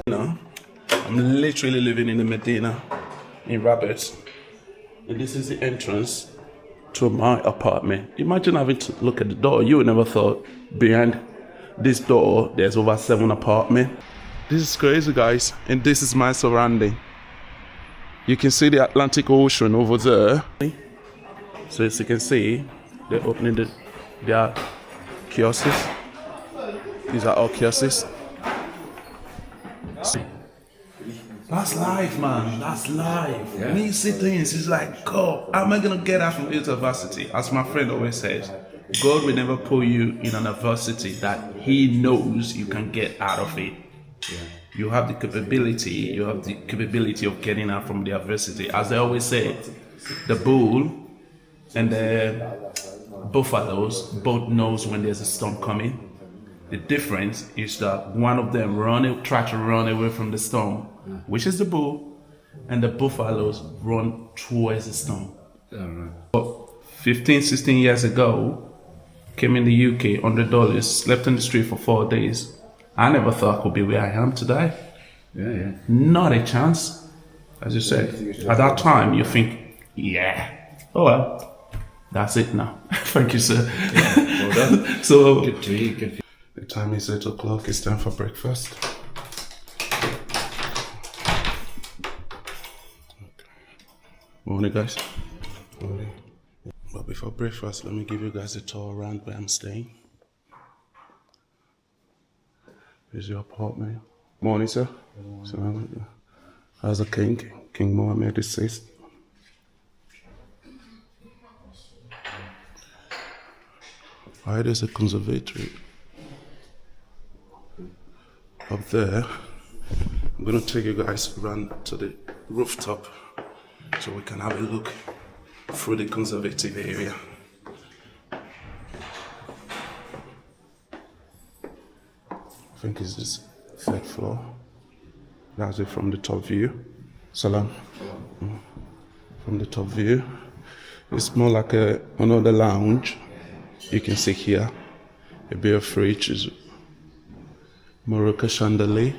No, I'm literally living in the Medina in Rabat, and this is the entrance to my apartment. Imagine having to look at the door. You would never thought behind this door there's over 7 apartments. This is crazy, guys, and this is my surrounding. You can see the Atlantic Ocean over there. So as you can see, they're opening their kiosks. These are all kiosks. That's life, man. That's life. Yeah. When you see things, it's like, God, how am I going to get out from this adversity? As my friend always says, God will never put you in an adversity that He knows you can get out of it. Yeah. You have the capability of getting out from the adversity. As I always say, the bull and the buffaloes both knows when there's a storm coming. The difference is that one of them try to run away from the storm, which is the bull, and the buffaloes run towards the storm. Right. But 15, 16 years ago, came in the UK, $100, slept on the street for 4 days. I never thought I could be where I am today. Yeah. Not a chance. As you said, at that time, you think, oh well, that's it now. Thank you, sir. Yeah, well done. So, good to you. The time is 8 o'clock. It's time for breakfast. Morning, guys. Morning. But before breakfast, let me give you guys a tour around where I'm staying. Here's your apartment. Morning, sir. Morning. How's the king? King Mohammed VI. Right, there's a conservatory. Up there, I'm going to take you guys around to the rooftop so we can have a look through the conservative area. I think it's this 3rd floor. That's it from the top view. Salam. From the top view. It's more like another lounge. You can see here a bit of fridge is Moroccan chandelier.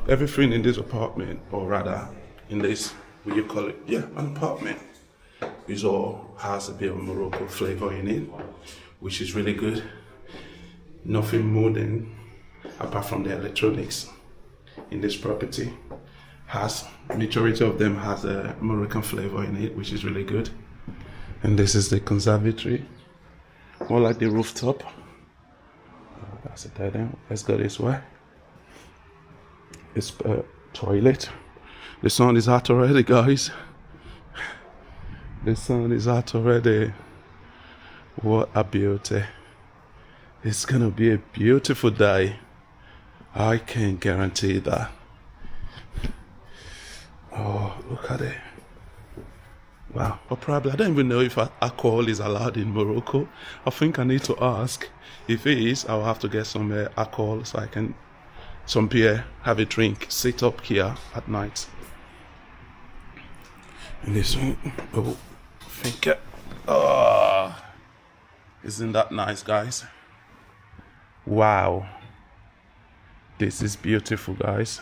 Everything in this apartment, or rather in this, what you call it, an apartment, is all has a bit of Morocco flavor in it, which is really good. Nothing modern apart from the electronics in this property. Majority of them has a Moroccan flavor in it, which is really good. And this is the conservatory, more like the rooftop. That's a dead end. Let's go this way. It's a toilet. The sun is out already, guys. The sun is out already. What a beauty. It's gonna be a beautiful day. I can guarantee that. Oh, look at it. Wow. But probably, I don't even know if alcohol is allowed in Morocco. I think I need to ask. If it is, I'll have to get some alcohol so I can, some beer, have a drink, sit up here at night. And this one, isn't that nice, guys? Wow. This is beautiful, guys.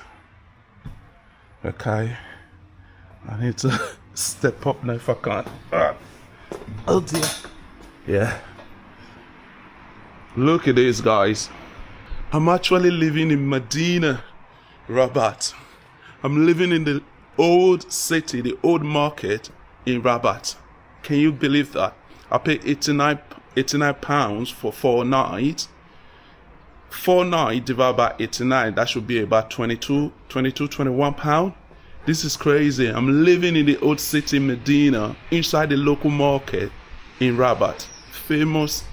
Okay. I need to step up now if I can't. Oh dear. Yeah. Look at this, guys. I'm actually living in Medina, Rabat. I'm living in the old city, the old market in Rabat. Can you believe that? I paid 89 pounds for 4 nights. 4 nights divided by 89, that should be about 21 pounds. This is crazy. I'm living in the old city Medina, inside the local market in Rabat. Famous,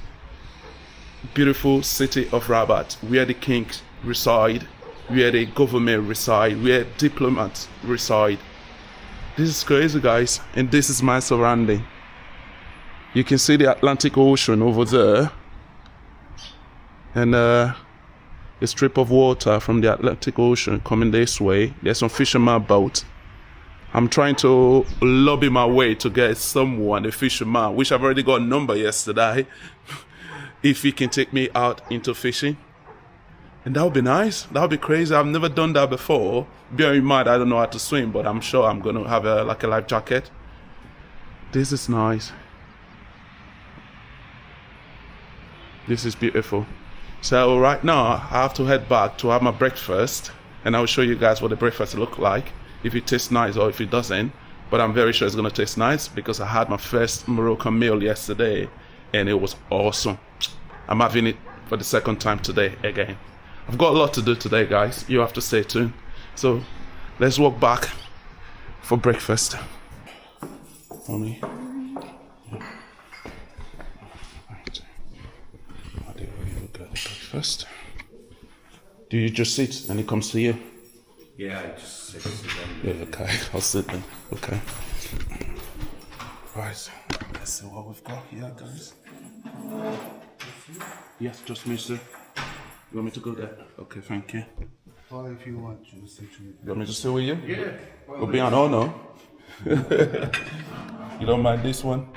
beautiful city of Rabat, where the kings reside, where the government reside, where diplomats reside. This is crazy, guys, and this is my surrounding. You can see the Atlantic Ocean over there, and a strip of water from the Atlantic Ocean coming this way. There's some fisherman boat I'm trying to lobby my way to get someone, a fisherman, which I've already got a number yesterday, if he can take me out into fishing. And that would be nice. That would be crazy. I've never done that before. Bear in mind, I don't know how to swim, but I'm sure I'm going to have a life jacket. This is nice. This is beautiful. So right now, I have to head back to have my breakfast, and I'll show you guys what the breakfast look like, if it tastes nice or if it doesn't. But I'm very sure it's going to taste nice because I had my first Moroccan meal yesterday, and it was awesome. I'm having it for the second time today again. I've got a lot to do today, guys. You have to stay tuned. So let's walk back for breakfast. Honey. Breakfast. Do you just sit and it comes to you? Yeah, I just sit down. Yeah, okay. I'll sit then. Okay. Right. Let's see what we've got here, guys. Yes, just me, sir. You want me to go there? Okay, thank you. Or if you want to sit with You want me to stay with you? Yeah. It'll be an honor. You don't mind this one?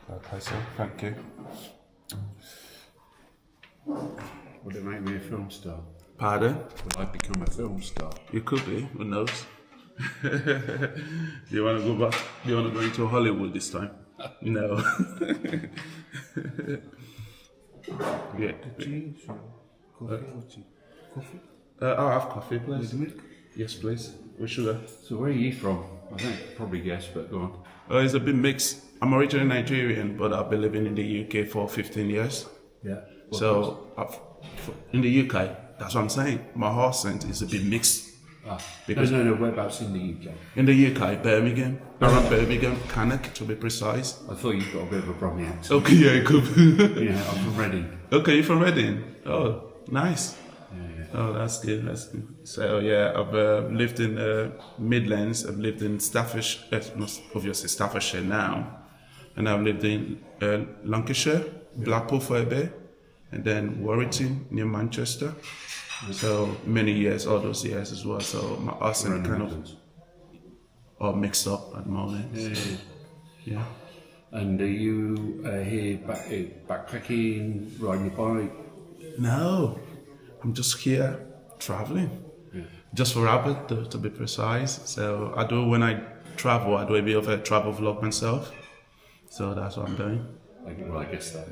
Okay, sir. Thank you. Would it make me a film star? Pardon? Would I become a film star? You could be. Who knows? Do you want to go back? Do you want to go into Hollywood this time? No. Yeah. tea, coffee, or tea? Coffee? I'll have coffee, please. With milk? Yes, please. With sugar. So where are you from? I think probably guess, but go on. It's a bit mixed. I'm originally Nigerian, but I've been living in the UK for 15 years. Yeah. So in the UK, that's what I'm saying. My accent is a bit mixed. Because no, whereabouts in the UK? In the UK, Birmingham, around Birmingham, Cannock to be precise. I thought you've got a bit of a Brummy accent. Okay, yeah, it could be. Yeah, I'm from Reading. Okay, you're from Reading. Oh, nice. Yeah. Oh, that's good. That's good. So yeah, I've lived in Midlands. I've lived in Staffordshire, obviously Staffordshire now, and I've lived in Lancashire, Blackpool for a bit, and then Warrington near Manchester. So many years, all those years as well. So my accent kind of all mixed up at the moment. Yeah. And are you here backpacking, riding your bike? No, I'm just here traveling. Just for Rabat, to be precise. So I do, when I travel, I do a bit of a travel vlog myself. So that's what I'm doing. Well, I guess that.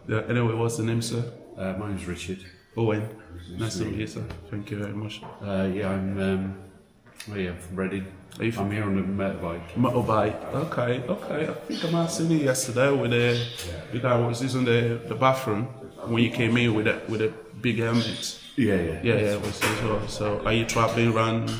Yeah, anyway, what's the name, sir? My name's Richard. Owen. Nice to meet you, sir. Thank you very much. Yeah, I'm from Reading. Are you I'm here on a motorbike. Motorbike. Okay. I think I might have seen you yesterday with the guy was using the bathroom when you came in with a big helmet. Yeah. It was as well. So are you traveling around?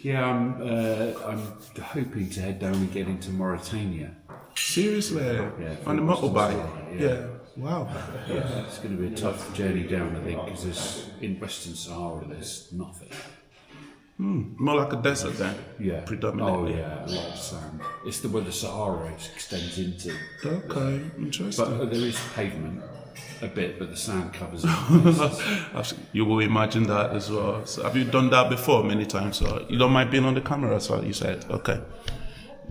Yeah, I'm hoping to head down and get into Mauritania. Seriously? Yeah, on the motorbike? Yeah. Wow. Yeah, it's going to be a tough journey down, I think, because in Western Sahara there's nothing. More like a desert then? Yeah. Predominantly. Oh yeah, a lot of sand. It's where the Sahara extends into. Okay, interesting. But there is pavement a bit, but the sand covers it. You will imagine that as well. So have you done that before many times? So you don't mind being on the camera as well, you said? Okay.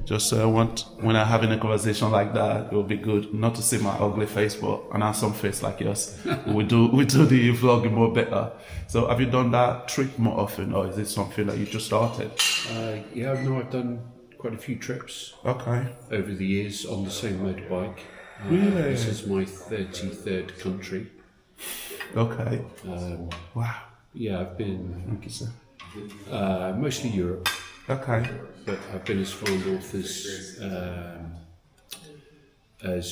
Just when I'm having a conversation like that, it will be good not to see my ugly face, but an handsome face like yours. we do the vlogging more better. So have you done that trip more often, or is it something that you just started? Yeah, no, I've done quite a few trips. Okay. Over the years on the same motorbike. Really? This is my 33rd country. Okay. Wow. Yeah, I've been. Thank you, sir. Mostly Europe. Okay. But I've been as far north as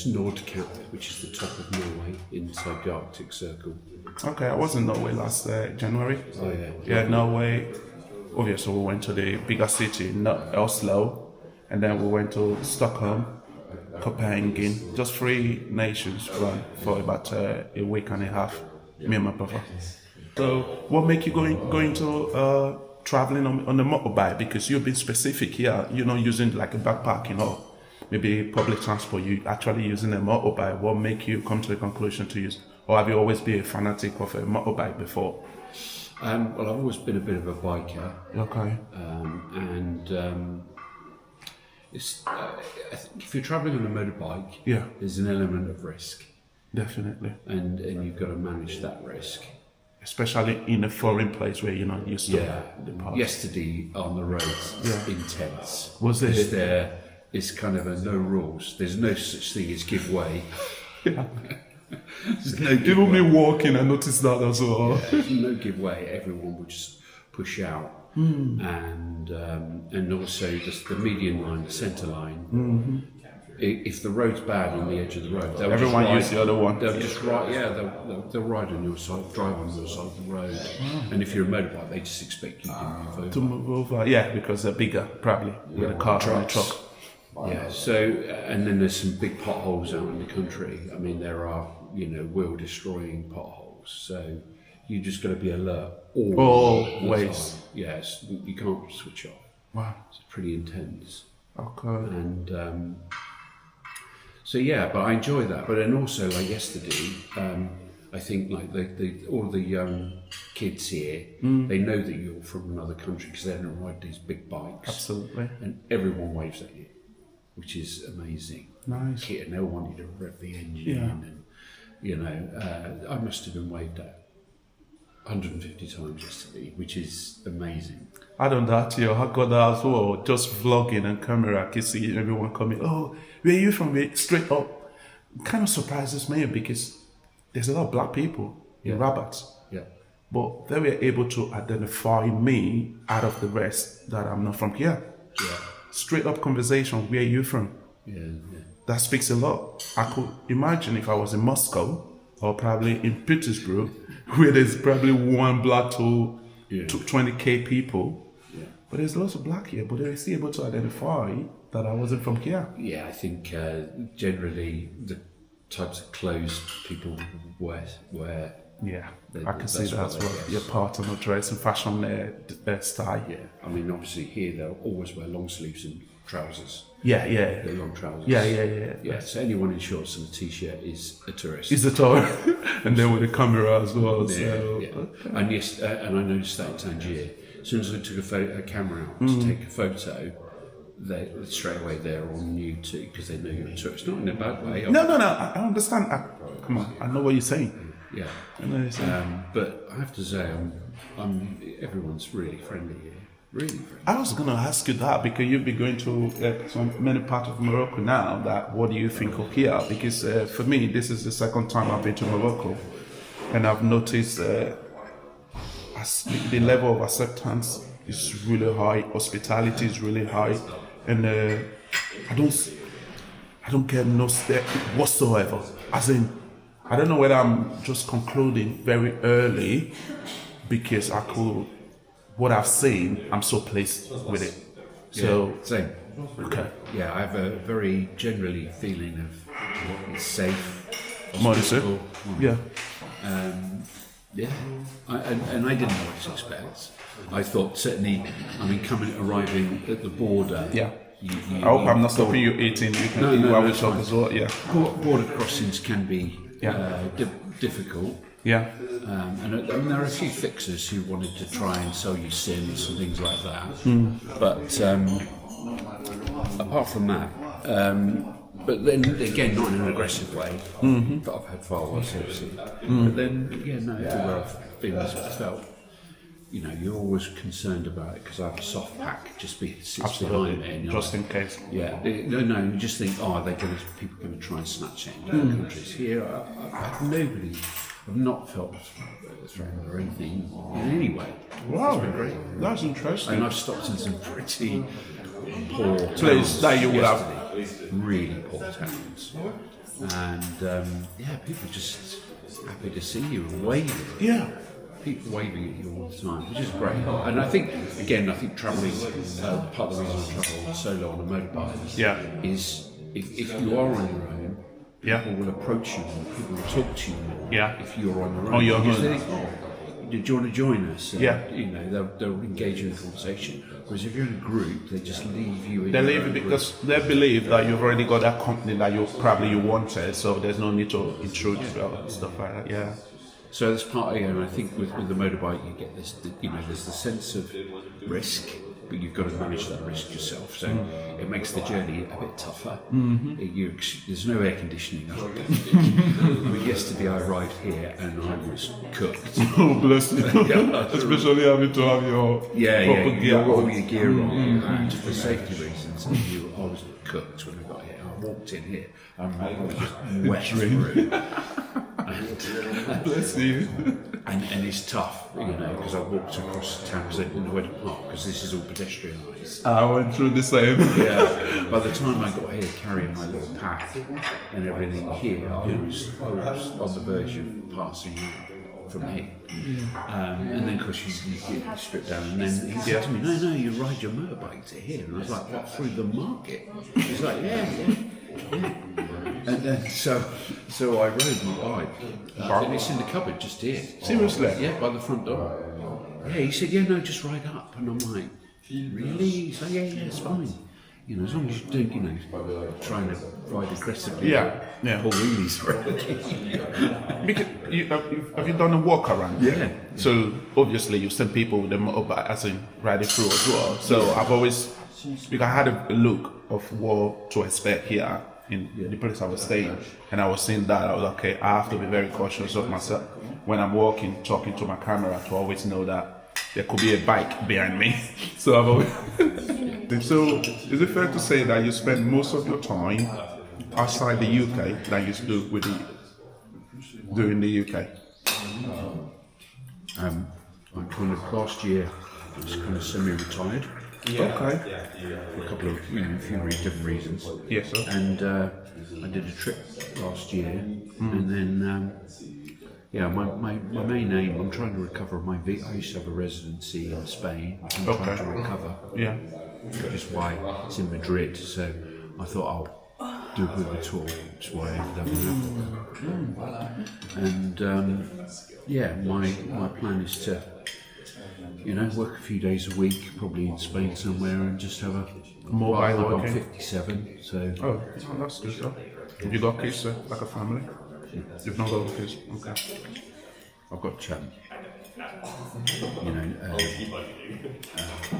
Nordkapp, which is the top of Norway, inside the Arctic Circle. Okay, I was in Norway last January. Oh yeah. Yeah, Norway. Obviously, we went to the bigger city, Oslo, and then we went to Stockholm, Copenhagen, just 3 nations for about a week and a half, me and my brother. So, what make you going to traveling on the motorbike? Because you've been specific here, you're not using like a backpack, maybe public transport, you actually using a motorbike. What make you come to the conclusion to use, or have you always been a fanatic of a motorbike before? Well, I've always been a bit of a biker, Okay. and it's. I think if you're travelling on a motorbike, Yeah. there's an element of risk, Definitely. and you've got to manage that risk. Especially in a foreign place where you're not used to the path. Yesterday on the roads, intense. Was this? It's kind of a no rules. There's no such thing as give way. There's no give Even me way. walking, I noticed that as well. There's no give way. Everyone would just push out, and also just the median line, the centre line. If the road's bad on the edge of the road, they'll Everyone just ride, use the other one. They'll just ride. Yeah, they'll ride on your side, drive on your side of the road. And if you're a motorbike, they just expect you to move over. To move over, yeah, because they're bigger, probably, with a car and a truck. Yeah. So, and then there's some big potholes out in the country. I mean, there are wheel-destroying potholes. So you just got to be alert Always. the time. Yes, you can't switch off. Wow. It's pretty intense. Okay. And so yeah, but I enjoy that. But then also like yesterday, I think like all the young kids here, they know that you're from another country because they don't ride these big bikes. Absolutely. And everyone waves at you, which is amazing. Nice. And they'll want you to rev the engine, Yeah. and I must have been waved at 150 times yesterday, which is amazing. I done that, I got that as well. Just vlogging and camera, I can see everyone coming. Oh, where are you from? Straight up. It kind of surprises me because there's a lot of black people in Rabat. Yeah. But they were able to identify me out of the rest that I'm not from here. Yeah. Straight up conversation, where are you from? Yeah. That speaks a lot. I could imagine if I was in Moscow or probably in Petersburg, where there's probably one black to 20k people. Yeah. But there's lots of black here, but they're still able to identify that I wasn't from here. Yeah, I think generally the types of clothes people wear. Yeah, They- I can see that's that what as they well. guess. Your part of the dress and fashion style. Yeah, I mean obviously here they'll always wear long sleeves and trousers. Yeah. They're long trousers. Yeah. Yeah, so anyone in shorts and a t-shirt is a tourist. Is the tour, and then with the camera as well. Yeah, So yeah. And yes, and I noticed that in Tangier. As soon as I took a camera out to take a photo, they straight away they're on you too because they know you're a tourist. Not in a bad way. no. I understand. Come on, I know what you're saying. Yeah. I know what you're saying. But I have to say, everyone's really friendly here. Really friendly. I was going to ask you that because you'll be going to many parts of Morocco now. That what do you think of here? Because for me, this is the second time I've been to Morocco, and I've noticed the level of acceptance is really high, hospitality is really high, and I don't get no step whatsoever. As in, I don't know whether I'm just concluding very early because what I've seen, I'm so pleased with it. So, Yeah, same. okay. Yeah, I have a very generally feeling of it's safe. Modest, hospitable. yeah. Yeah, and I didn't know what to expect. I thought certainly, arriving at the border. Yeah. You, I hope I'm not stopping you eating. You can eat while we it's talk fine. as well. Yeah. Border crossings can be difficult. Yeah. And there are a few fixers who wanted to try and sell you sims and things like that. But apart from that, but then again, not in an aggressive way. But I've had far worse, obviously. But then, everywhere I've been, I've felt, you're always concerned about it because I have a soft pack just sits behind me. And you're Just like, in case. yeah, you just think, are people going to try and snatch it in other countries? Here, I've not felt threatened or anything in any way. Wow. It's been great. That's interesting. And I've stopped in some pretty poor Place towns that you would have. yesterday. Really poor towns. And people just happy to see you and waving. Yeah. People waving at you all the time, which is great. And I think travelling, part of the reason I travel solo on a motorbike is if you are on your own, people will approach you more, people will talk to you more if you're on your own. On your Because own. they think, do you want to join us? And, Yeah. they'll engage in a conversation. Whereas if you're in a group, they just leave you in They your leave own it group. because they believe that you've already got that company that you wanted, so there's no need to intrude yourself and stuff like that. Yeah. So that's part, and I think with the motorbike you get this, there's the sense of risk, but you've got to manage that risk yourself. So it makes the journey a bit tougher. There's no air conditioning. Yesterday I arrived here and I was cooked. Oh, bless you. Especially having to have your proper gear. You've got all your gear on, and for safety reasons, I was cooked when I got here. I walked in here and I was just wet through. Bless you. And it's tough, because I walked across town because I didn't know where to park because this is all pedestrianised. I went through the same. Yeah. By the time I got here, carrying my little pack and everything here, I was on the verge of passing out from here. And then, of course, you strip down, and then he said to me, "No, you ride your motorbike to here." And I was like, "What, through the market?" He's like, "Yeah." And then so I rode my bike, and it's in the cupboard just here. Seriously? Yeah, by the front door. Yeah, he said, "Yeah, no, just ride up." And I'm like, "Really?" He's like, "Yeah, it's fine. As long as you don't, trying to ride aggressively. Yeah. Pull wheelies or anything." Because have you done a walk around? Yeah. So obviously you've seen people with them as in riding through as well. So I've always, because I had a look of what to expect here in the place I was staying, and I was seeing that I was okay. I have to be very cautious of myself when I'm walking, talking to my camera, to always know that there could be a bike behind me. So I've always. So is it fair to say that you spend most of your time outside the UK than you do in the UK? I'm kind of last year I was kind of semi-retired. Okay. For a couple of few different reasons. Yes, sir. And I did a trip last year, and then my main aim. I'm trying to recover my visa. I used to have a residency in Spain. I'm trying to recover. Yeah. Which is why it's in Madrid. So I thought I'll do a bit of a tour. Which is why I ended up in Africa. And my plan is to. Work a few days a week, probably in Spain somewhere, and just have a mobile. I'm 57, so. Oh, that's good stuff. Have you got kids, sir? Like a family? You've not got kids? Okay. I've got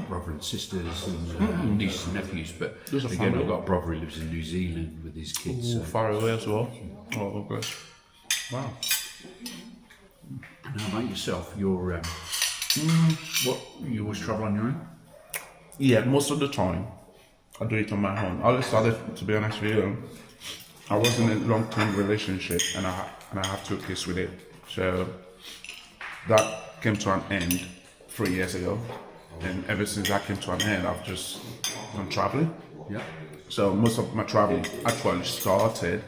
brother and sisters and nieces and nephews, but again, I've got a brother who lives in New Zealand with his kids. So far away as well. Oh, okay. Wow. And how about yourself? You're what? You always travel on your own? Yeah, most of the time I do it on my own. I always started, to be honest with you, I was in a long-term relationship and I have 2 kids with it. So that came to an end 3 years ago, and ever since that came to an end, I've just gone traveling. Yeah. So most of my traveling actually started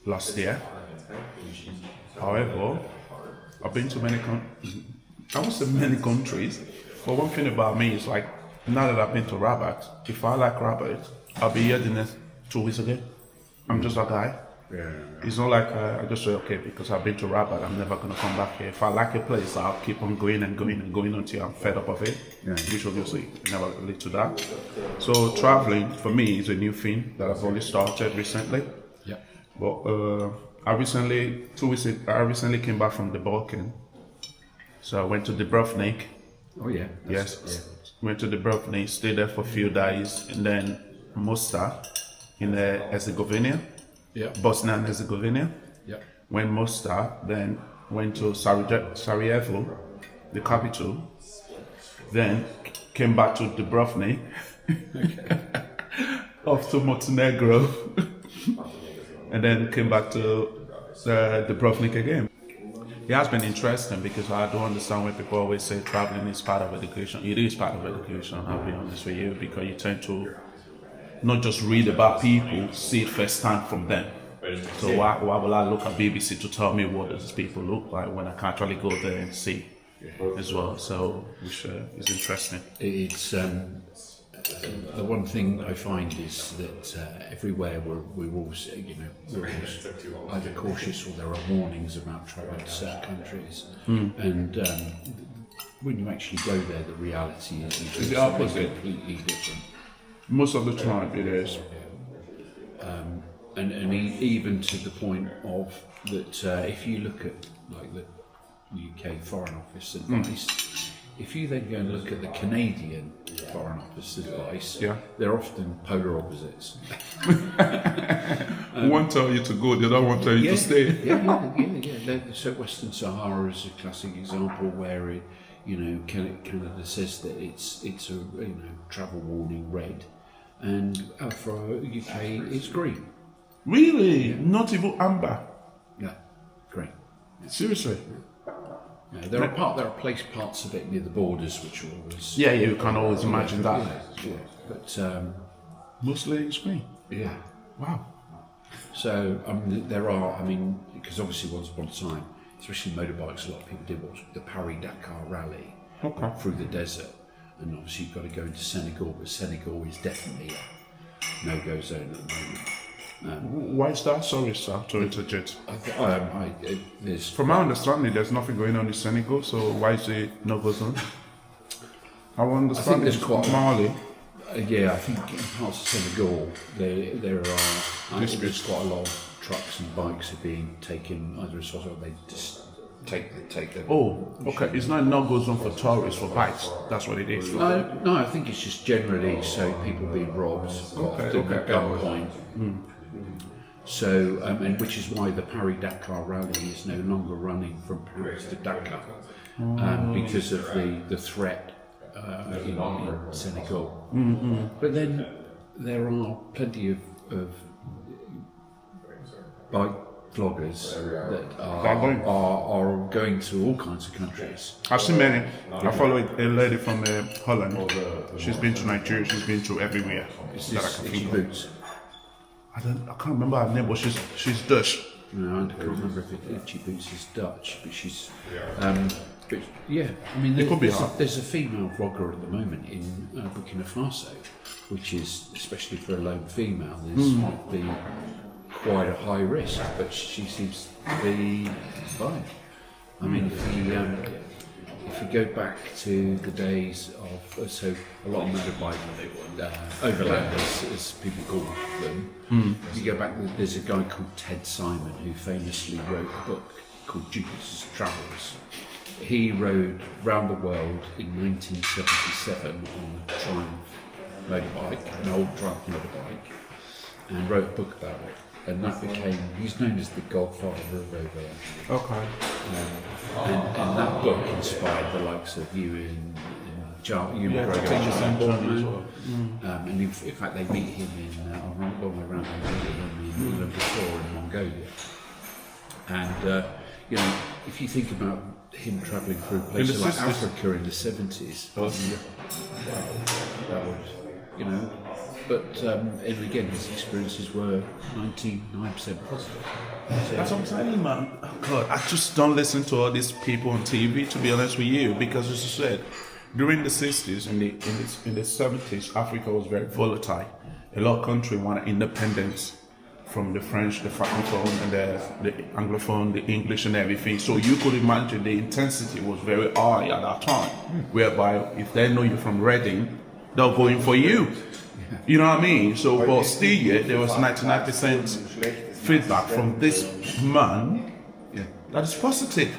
last year. However, I've been to many countries. But one thing about me is like, now that I've been to Rabat, if I like Rabat, I'll be here the next 2 weeks again. I'm just a guy. Yeah. It's not like I just say, okay, because I've been to Rabat, I'm never going to come back here. If I like a place, I'll keep on going and going and going until I'm fed up of it, which obviously never lead to that. So traveling, for me, is a new thing that I've only started recently. Yeah. But I recently came back from the Balkan. So I went to Dubrovnik. Oh yeah. Yes. Went to Dubrovnik, stayed there for a few days, and then Mostar in Herzegovina. Yeah. Bosnia and Herzegovina. Yeah. Went Mostar, then went to Sarajevo, the capital. Then came back to Dubrovnik. Off to Montenegro. And then came back to Dubrovnik again. It has been interesting because I don't understand when people always say traveling is part of education. It is part of education, I'll be honest with you, because you tend to not just read about people, see it firsthand from them. So why will I look at BBC to tell me what these people look like when I can actually go there and see as well? So which is interesting. It's the one thing I find is that everywhere we're always either cautious or there are warnings about travel to certain countries, and when you actually go there, the reality is the opposite. completely different. Most of the time it is. even to the point of that, if you look at like the UK Foreign Office advice, if you then go and look at the Canadian Foreign Office advice, they're often polar opposites. One tell you to go, the other one tell you to stay. So Western Sahara is a classic example where it, Canada says that it's a travel warning red, and for UK it's green. Really? Not even amber? Yeah, green. Seriously? Yeah, there are parts of it near the borders which are always... Yeah, you can always imagine that. Yeah. But... mostly it's green? Yeah. Wow. So, because obviously once upon a time, especially motorbikes, a lot of people did what's the Paris-Dakar rally through the desert. And obviously you've got to go into Senegal, but Senegal is definitely a no-go zone at the moment. Why is that? Sorry, sir, to interject. There's... From my understanding, there's nothing going on in Senegal, so why is it no go zone? I understand there's quite Mali. I think in parts of Senegal there are there's quite a lot of trucks and bikes are being taken either as or they just take them. Oh, okay. It's not a no-go zone for tourists, for bikes. That's what it is. No, I think it's just generally so people being robbed, at gunpoint. So, and which is why the Paris-Dakar rally is no longer running from Paris to Dakar, because of the threat in Senegal. But then there are plenty of bike vloggers that are going to all kinds of countries. I've seen many. I follow a lady from Holland. She's been to Nigeria. She's been to everywhere. Is this Itchy Boots? I can't remember her name, but she's Dutch. No, I can't remember if Itchy Boots is Dutch, but she's. But yeah, I mean, there's a female vlogger at the moment in Burkina Faso, which is, especially for a lone female, might be quite a high risk, but she seems to be fine. I mean, if you go back to the days of, so a lot of motorbike overlanders, as people call them, if you go back, there's a guy called Ted Simon who famously wrote a book called Jupiter's Travels. He rode round the world in 1977 on a Triumph motorbike, an old Triumph motorbike, and wrote a book about it. And that became, he's known as the godfather of overland. Okay. And that book inspired the likes of Ewan McGregor, and in fact they meet him on the way around, they meet him in Ulaanbaatar in Mongolia. And if you think about him travelling through places like Africa in the 70s, that would, but and again his experiences were 99% positive. So, that's what I'm saying, man. Oh God, I just don't listen to all these people on TV, to be honest with you, because as you said, during the 60s and in the 70s, Africa was very volatile. A lot of countries wanted independence from the French, the Francophone, and the Anglophone, the English, and everything. So you could imagine the intensity was very high at that time, whereby if they know you're from Reading, they're going for you. You know what I mean? So, but still, yet there was 99% feedback from this man that is positive.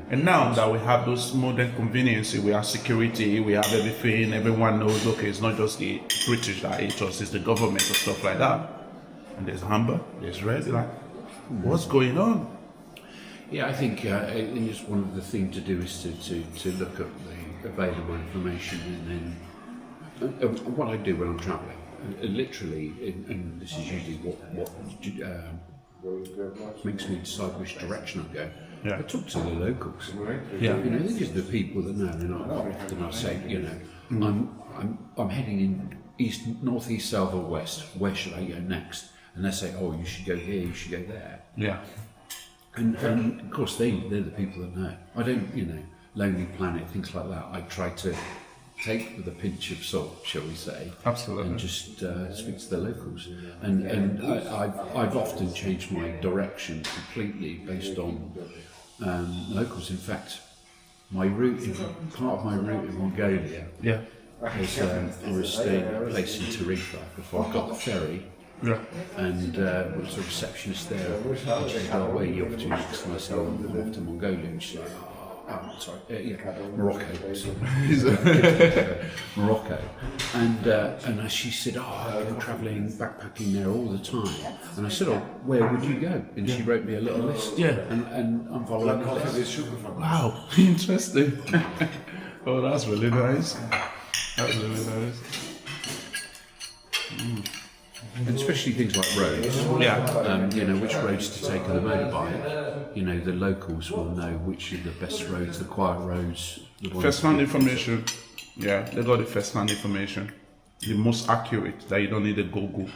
And now that we have those modern conveniences, we have security, we have everything, everyone knows, okay, it's not just the British that hate us, it's the government or stuff like that. And there's amber, there's red, like, what's going on? Yeah, I think it's one of the things to do is to look at the available information, and then what I do when I'm travelling, literally, and this is usually what makes me decide which direction I go. I talk to the locals. These are the people that know. And often I say, I'm heading in northeast, south, or west. Where should I go next? And they say, oh, you should go here, you should go there. And of course, they're the people that know. I don't, Lonely Planet, things like that. I try to take with a pinch of salt, shall we say? Absolutely. And just speak to the locals. And I've often changed my direction completely based on locals. In fact, part of my route in Mongolia was I was staying at a place in Tarifa before I got the ferry Yeah. And there was a receptionist there. And she said, "Oh, where are you off to?" Because I said, "Oh, I'm off to Mongolia." And she said, Morocco. Morocco. And as she said, "Oh, I go travelling, backpacking there all the time." And I said, "Oh, where would you go?" And she wrote me a little list. Yeah. And I'm following the list. Wow, interesting. Oh, that's really nice. That's really nice. And especially things like roads. Yeah. You know, which roads to take on a motorbike. You know, the locals will know which are the best roads, the quiet roads. The ones First-hand information. Yeah, they got the first-hand information. The most accurate that you don't need a Google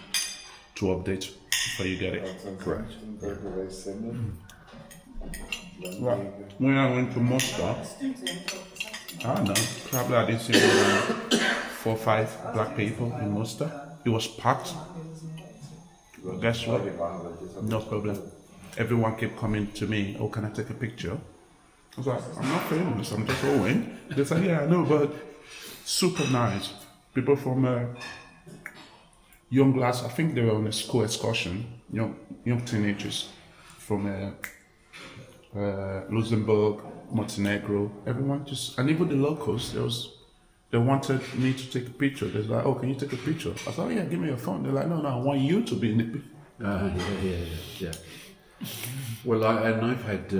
to update before you get it. Correct. Right. When I went to Moscow, I don't know, probably I didn't see more than 4 or 5 black people in Moscow. It was packed. Guess what? No problem. Everyone kept coming to me, "Oh, can I take a picture?" I was like, "I'm not famous, I'm just Owen." They said, "Yeah, I know, but super nice." People from young lads, I think they were on a school excursion, young teenagers from Luxembourg, Montenegro, everyone just, and even the locals, they wanted me to take a picture. They're like, "Oh, can you take a picture?" I said, "Oh yeah, give me your phone." They're like, "No, I want you to be in the picture." Yeah. Well, I've had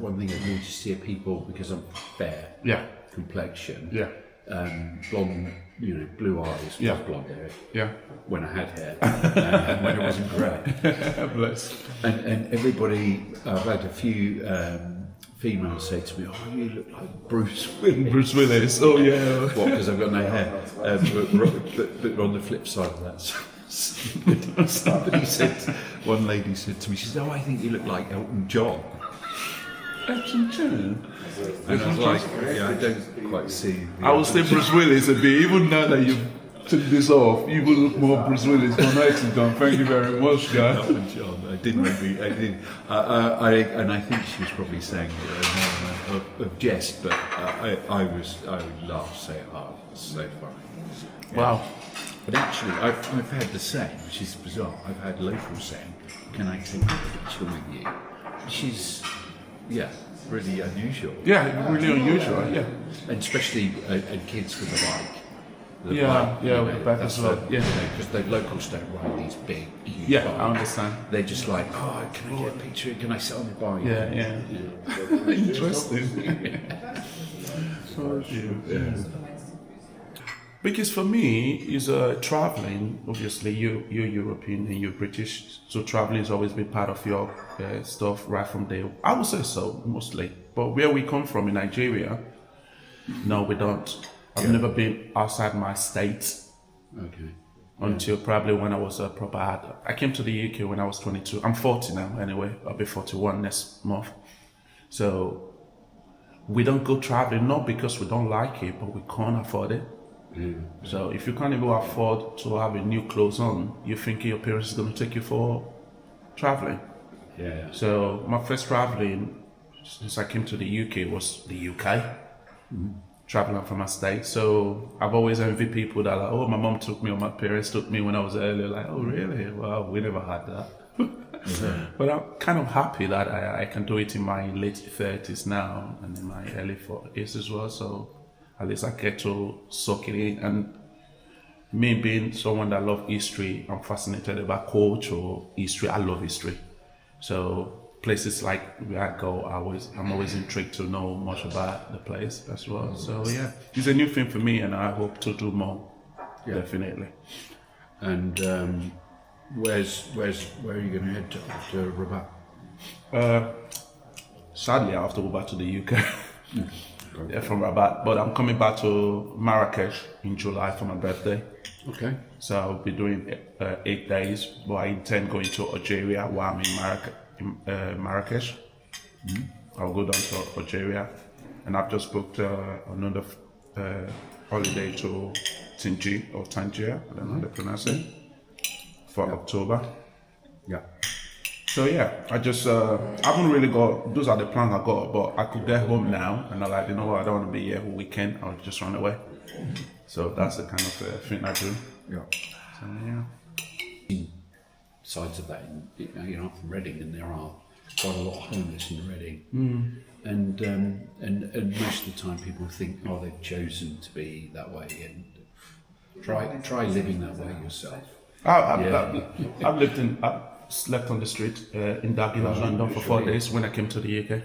one thing I've noticed here, people, because I'm fair Yeah, complexion, yeah, blonde, you know, blue eyes, Yeah. blonde hair, yeah. when I had hair, and when it wasn't grey. Bless. And everybody, I've had a few females say to me, "Oh, you look like Bruce Willis." Bruce Willis, oh yeah. What, because I've got no hair? But on the flip side of that, somebody said, one lady said to me, she said, "Oh, I think you look like Elton John." Elton John. And I was like, "Yeah, I don't quite see." I would say Bruce Willis a bit. Even now that you took this off, you will look more Bruce Willis than Elton John. Thank you very much, guys. Elton John. I didn't really. I didn't. And I think she was probably saying of jest, but I would laugh so hard. It's so funny. Yeah. Wow. But actually, I've had the same, which is bizarre. I've had locals saying, "Can I take a picture with you?" Which is, really unusual. Yeah, really unusual. Yeah. And especially and kids with a bike. The Yeah, bike, yeah, with the bike as well. Yeah. because the locals don't ride these big, huge Yeah, bikes. I understand. They're just like, "Oh, can I get a picture? Can I sit on the bike?" Yeah. Interesting. Because for me, is traveling. Obviously, you're European and you're British, so traveling has always been part of your stuff right from there. I would say so, mostly. But where we come from in Nigeria, no, we don't. I've never been outside my state Okay. until probably when I was a proper adult. I came to the UK when I was 22. I'm 40 now, anyway. I'll be 41 next month. So we don't go traveling, not because we don't like it, but we can't afford it. So if you can't even afford to have a new clothes on, you think your parents is going to take you for traveling. Yeah. So my first traveling since I came to the UK was the UK, traveling from my state. So I've always envied people that are like, "Oh, my mom took me or my parents took me when I was earlier." Like, "Oh, really? Well, we never had that." But I'm kind of happy that I can do it in my late 30s now and in my early 40s as well. So at least I get to soak it in. And me being someone that loves history, I'm fascinated about culture, history. I love history. So places like where I go, I'm always intrigued to know much about the place as well. So yeah, it's a new thing for me, and I hope to do more. Definitely. And where are you going to head to after Rabat? Sadly, I have to go back to the UK. Yeah, from Rabat, but I'm coming back to Marrakesh in July for my birthday. Okay. So I'll be doing 8 days, but I intend going to Algeria while I'm in Marrakesh. I'll go down to Algeria, and I've just booked another holiday to Tangier, I don't know how to pronounce it, for October. Yeah. So yeah, I just I haven't really got. Those are the plans I got, but I could get home now, and I'm like, you know what, I don't want to be here all weekend. I'll just run away. So that's the kind of thing I do. Yeah. So yeah. sides of that. You know, I'm from Reading, and there are quite a lot of homeless in Reading. And most of the time people think, oh, they've chosen to be that way, and try living that way yourself. I've slept on the street in Dagenham, London for 4 days when I came to the UK.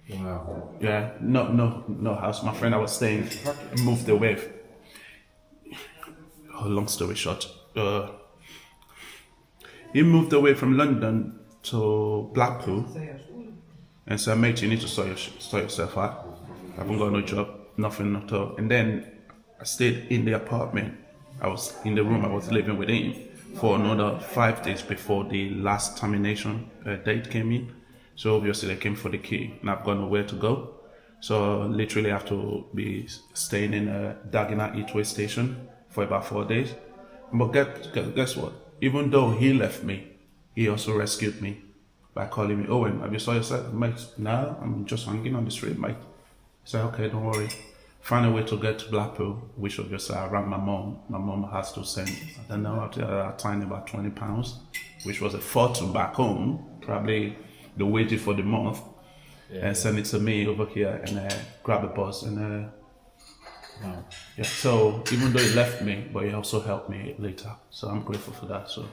Wow. Yeah, no house. My friend I was staying moved away. Long story short, he moved away from London to Blackpool, and said, mate, you need to sort yourself out. I haven't got no job, nothing at all. And then I stayed in the apartment. I was in the room I was living with him for another 5 days before the last termination date came in. So obviously they came for the key, and I've got nowhere to go. So literally I have to be staying in Dagenham Eatway station for about 4 days. But guess what? Even though he left me, he also rescued me by calling me, Owen, have you saw yourself? Mate, no, I'm just hanging on the street, mate. He said, okay, don't worry. Find a way to get to Blackpool, which obviously I rang my mom. My mom has to send, I don't know, at that time about £20, which was a fortune back home, probably the wages for the month, and send it to me over here, and grab a bus, and Wow. yeah. So even though he left me, but he also helped me later. So I'm grateful for that. So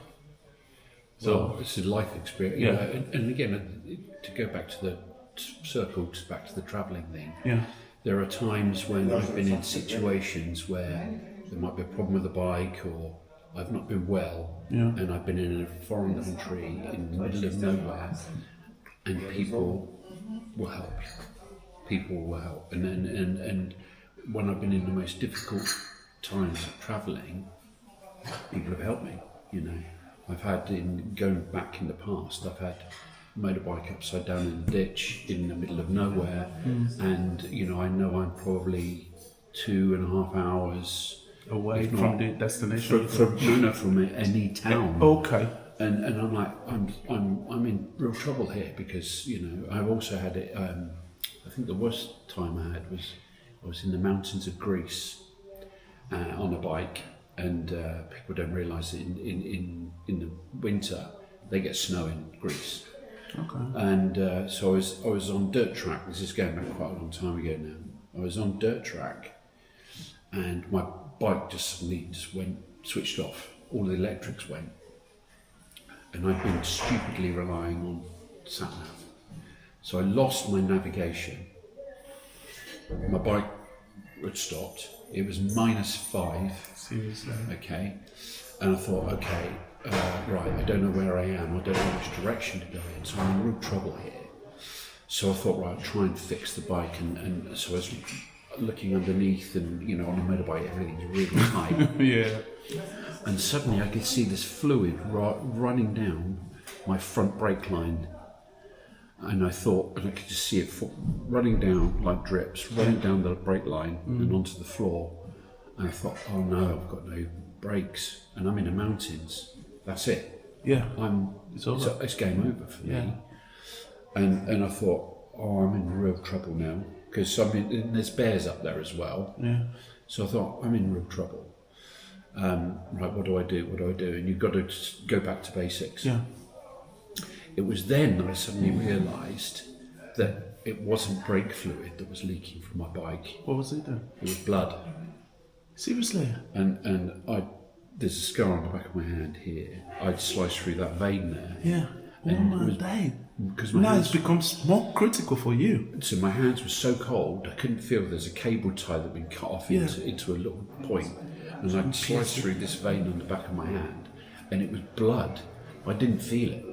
Well, it's a life experience. Yeah. You know, and again, to go back to the back to the travelling thing. yeah, There are times when I've been in situations where there might be a problem with the bike, or I've not been well, Yeah. and I've been in a foreign country in the middle of nowhere, and people will help. People will help, and when I've been in the most difficult times of travelling, people have helped me. You know, I've had going back in the past, I've had motorbike upside down in the ditch in the middle of nowhere, and you know, I know I'm probably 2.5 hours away if from not- the destination. from any town. Okay. And I'm like, I'm in real trouble here, because you know, I've also had it. I think the worst time I had was I was in the mountains of Greece on a bike, and people don't realise that in the winter they get snow in Greece. Okay. And so I was on dirt track. This is going back quite a long time ago now. I was on dirt track, and my bike just suddenly switched off. All the electrics went, and I'd been stupidly relying on sat nav. So I lost my navigation. My bike had stopped. It was -5. Seriously. Okay, and I thought, okay, right, I don't know where I am, I don't know which direction to go in, so I'm in real trouble here. So I thought, right, I'll try and fix the bike, and so I was looking underneath, and you know, on a motorbike everything's really tight, Yeah. and suddenly I could see this fluid running down my front brake line, and I thought, and I could just see it running down like drips, running down the brake line and onto the floor. And I thought, oh no, I've got no brakes, and I'm in the mountains. That's it. Yeah. It's over. it's game over for me. Yeah. And I thought, oh, I'm in real trouble now, because and there's bears up there as well. Yeah. So I thought, I'm in real trouble. Right, what do I do? What do I do? And you've got to go back to basics. Yeah. It was then that I suddenly realised that it wasn't brake fluid that was leaking from my bike. What was it then? It was blood. Seriously. And there's a scar on the back of my hand here. I'd sliced through that vein there. Yeah. Oh And it my was- day. Because Now it becomes more critical for you. so my hands were so cold, I couldn't feel there's a cable tie that had been cut off into a little point. And I'd sliced through this vein on the back of my hand, and it was blood. I didn't feel it.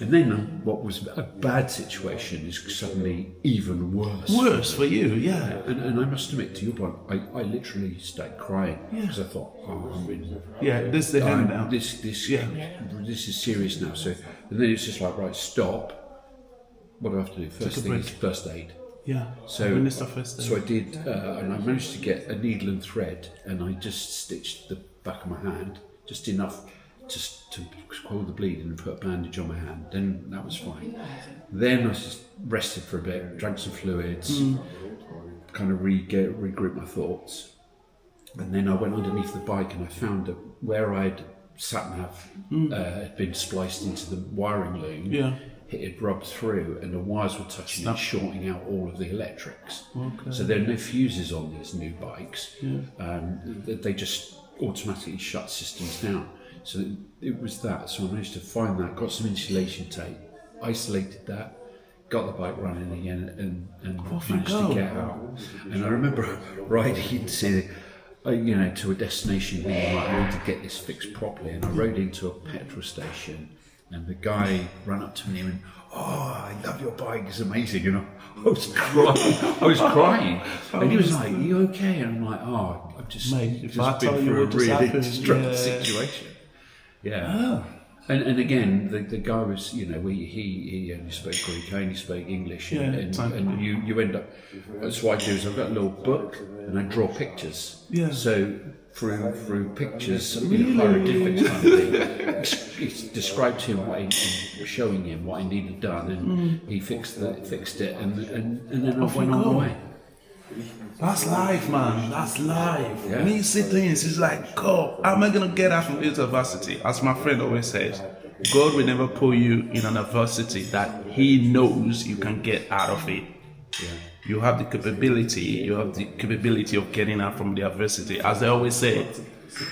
And then what was a bad situation is suddenly even worse. Worse for you, yeah. And I must admit, to your point, I literally started crying, because I thought, oh, I'm in. Yeah, this is the hand now. This is serious now. So, and then it's just like, right, stop. What do I have to do? First a thing is break. first aid. Yeah. So, Minister first aid. so I did, and I managed to get a needle and thread, and I just stitched the back of my hand, just enough just to quell the bleeding and put a bandage on my hand. Then that was fine. Then I just rested for a bit, drank some fluids, kind of regroup my thoughts. And then I went underneath the bike, and I found that where I'd sat nav had been spliced into the wiring loom. Yeah. It had rubbed through, and the wires were touching and shorting out all of the electrics. Okay. So there are no fuses on these new bikes. They just automatically shut systems down. So it was that. So I managed to find that, got some insulation tape, isolated that, got the bike running again, and managed to get out. And I remember riding to a destination thinking, right, I need to get this fixed properly. And I rode into a petrol station, and the guy ran up to me and went, "Oh, I love your bike, it's amazing." And I was crying. And he was like, "Are you okay?" And I'm like, "Oh, I've just Mate, if I been tell you through a what just really happened, destructive yeah. situation." Yeah. And again, the guy was, he only spoke Greek, I only spoke English, and you end up. That's what I do is I've got a little book and I draw pictures. Yeah. So through pictures, hieroglyphics kind of thing, it described to him showing him what I needed done, and he fixed it, and then I went on the way. That's life, man. That's life. Yeah. Me see things, it's like, God, how am I going to get out from this adversity? As my friend always says, God will never put you in an adversity that He knows you can get out of it. Yeah. You have the capability of getting out from the adversity. As I always say,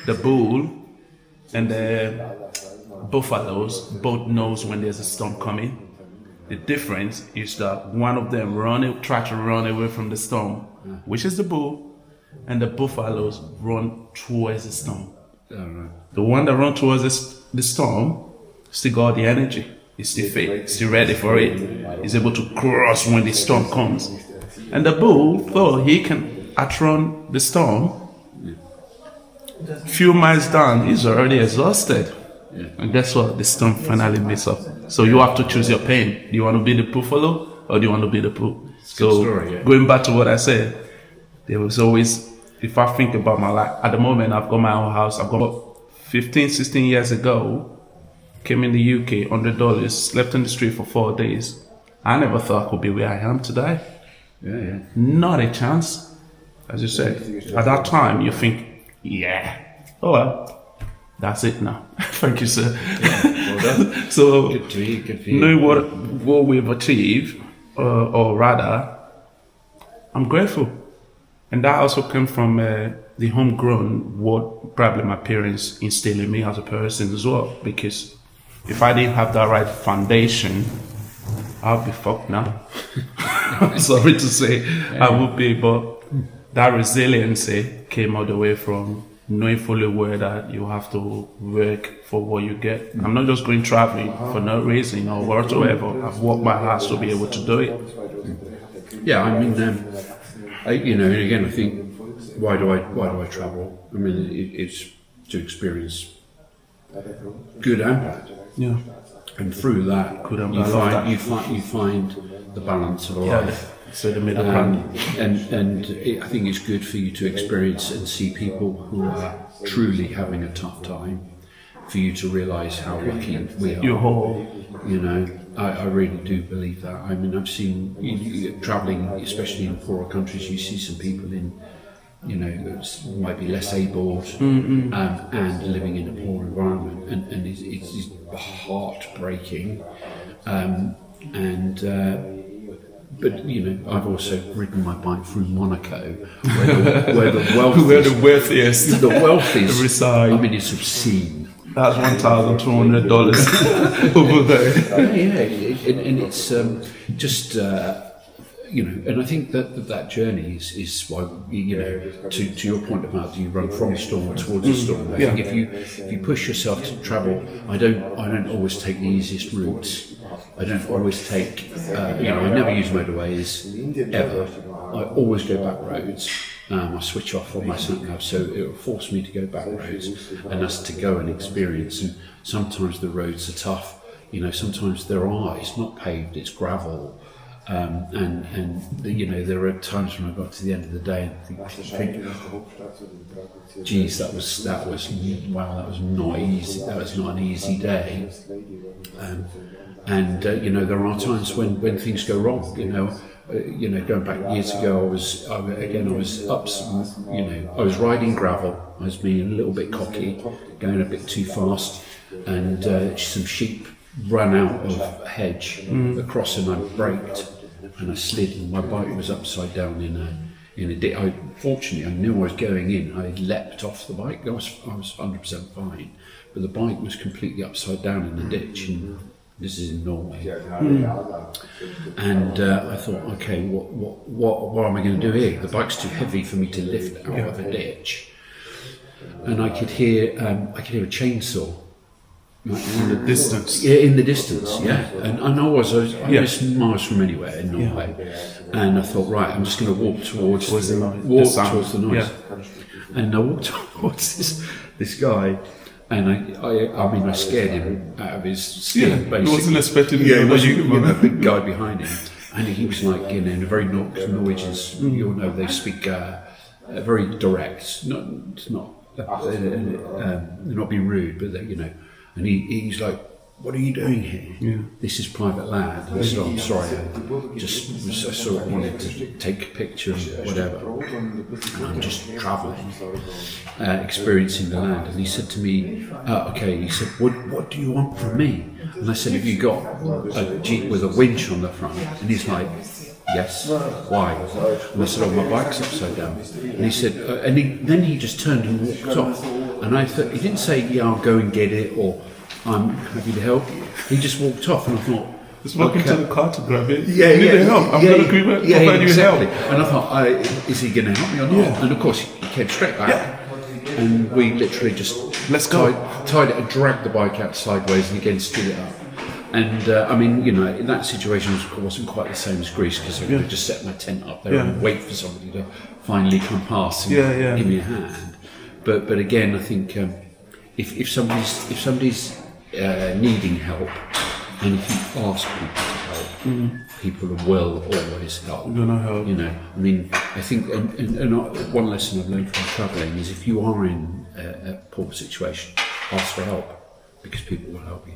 the bull and the buffaloes both knows when there's a storm coming. The difference is that one of them try to run away from the storm, which is the bull, and the buffaloes run towards the storm. The one that runs towards the storm still got the energy. He's still fit, still ready for it. He's able to cross when the storm comes. And the bull thought he can outrun the storm. Few miles down, he's already exhausted. Yeah. And guess what? The storm finally meets up. So you have to choose your pain. Do you want to be the buffalo or do you want to be the bull? So story, yeah. Going back to what I said, there was always, if I think about my life, at the moment I've got my own house. I've got 15, 16 years ago, came in the UK, $100, slept on the street for 4 days. I never thought I could be where I am today. Yeah. Not a chance. As you said, at that time you think, oh well, that's it now. Thank you, sir. Yeah, well done. So, Good for you. knowing what we've achieved, or rather, I'm grateful. And that also came from the homegrown, what probably my parents instilled in me as a person as well. Because if I didn't have that right foundation, I'll be fucked now. Sorry to say, I would be, but that resiliency came all the way from knowing fully well that you have to work for what you get. I'm not just going traveling for no reason or whatsoever. I've worked my ass to be able to do it. Yeah, I mean, and again, I think, why do I travel? I mean, it's to experience good and bad. Yeah. And through that, you find the balance of life. So the middle ground. I think it's good for you to experience and see people who are truly having a tough time, for you to realise how lucky we are. Your whole. I really do believe that. I mean, I've seen travelling, especially in poorer countries, you see some people in, might be less able and living in a poor environment, and it's heartbreaking. But I've also ridden my bike through Monaco, where the wealthiest reside. I mean, it's obscene. That's $1,200 over there. Yeah, and it's just and I think that journey is why to your point about, do you run from the storm towards the storm? I think if you push yourself to travel, I don't always take the easiest routes. I don't always take, I never use motorways, ever. I always go back roads. I switch off on my sat-nav, so it will force me to go back roads, and that's to go and experience. And sometimes the roads are tough. Sometimes it's not paved, it's gravel. There are times when I got to the end of the day and think, geez, that was not easy. That was not an easy day. There are times when things go wrong. you know, going back years ago, I was up, you know, I was riding gravel. I was being a little bit cocky, going a bit too fast, and some sheep ran out of a hedge across, and I braked, and I slid, and my bike was upside down in a ditch. Fortunately, I knew I was going in. I leapt off the bike. I was 100% fine, but the bike was completely upside down in the ditch. And this is in Norway, and I thought, okay, what am I going to do here? The bike's too heavy for me to lift out of a ditch, and I could hear a chainsaw in the distance. Yeah, in the distance, yeah. And I was miles from anywhere in Norway, and I thought, right, I'm just going to walk towards the noise. Yeah. And I walked towards this guy. And I scared him out of his skin. Basically, he wasn't expecting a big guy behind him, and he was like, you know, in a very Norwegians, you all know they speak very direct, not be rude, but they, you know. And he's like, "What are you doing here? Yeah. This is private land." And I said, "I'm sorry, I sort of wanted to take a picture or whatever, and I'm just travelling, experiencing the land." And he said to me, "Okay," he said, what do you want from me?" And I said, "Have you got a Jeep with a winch on the front?" And he's like, "Yes." "Why?" And I said, "Oh, my bike's upside down." And he said, then he just turned and walked off. And I thought, he didn't say, "Yeah, I'll go and get it," or "I'm happy to help you." He just walked off, and I thought, just walking to the car to grab it. Yeah, you need help. I'm going to provide you help. And I thought, is he going to help me or not? Yeah. And of course, he came straight back. Yeah. And we literally just tied it and dragged the bike out sideways, and again stood it up. And I mean, you know, in that situation wasn't quite the same as Greece, because I could just set my tent up there and wait for somebody to finally come past and give me a hand. But again, I think if somebody's needing help, and if you ask people to help, people will always help. Gonna help. You know, I mean, I think, and one lesson I've learned from travelling is, if you are in a poor situation, ask for help, because people will help you.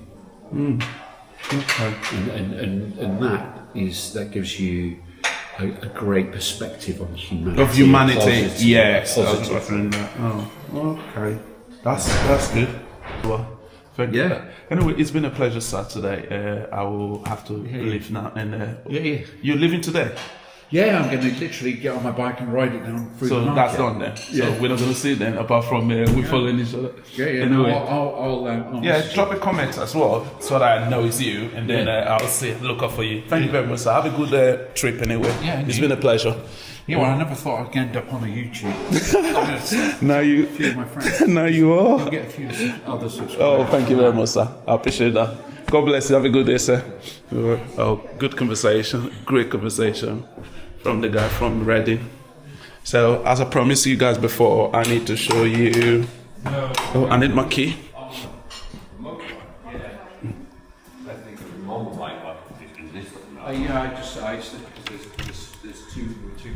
Okay. And that gives you a great perspective on humanity. Of humanity, positive, yes. Positive. Oh, okay. That's good. Well, thank you. Anyway, it's been a pleasure, sir, today. I will have to leave now. And you're leaving today? Yeah, I'm going to literally get on my bike and ride it down through the market. So that's done then. So we're not going to see then, apart from we following each other. Yeah. Anyway, I'll drop a comment as well, so that I know it's you, and then I'll look up for you. Thank you very much, sir. Have a good trip anyway. Yeah, it's been a pleasure. Yeah, well, I never thought I'd end up on a YouTube. Now you, a few of my friends. Now you are. I'll get a few other subscribers. Oh, thank you very much, sir. I appreciate that. God bless you. Have a good day, sir. Oh, good conversation. Great conversation from the guy from Reading. So, as I promised you guys before, I need to show you. Oh, I need my key. There's two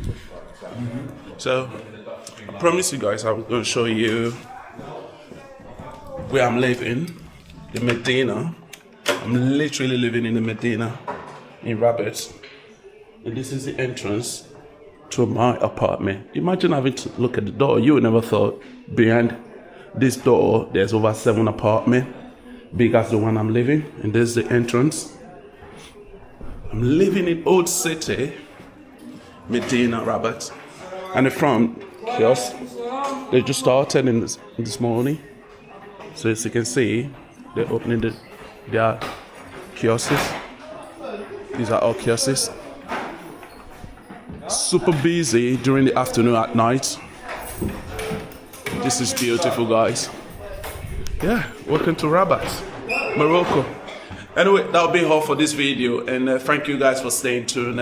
push bikes. So, I promised you guys I was going to show you where I'm living, the Medina. I'm literally living in the Medina in Rabat. And this is the entrance to my apartment. Imagine having to look at the door. You would never thought behind this door there's over 7 apartments, big as the one I'm living. And there's the entrance. I'm living in Old City, Medina of Rabat. And the front kiosk, they just started in this morning. So as you can see, they're opening their kiosks. These are all kiosks. Super busy during the afternoon, at night. This is beautiful, guys. Yeah, welcome to Rabat, Morocco. Anyway, that'll be all for this video, and thank you guys for staying tuned.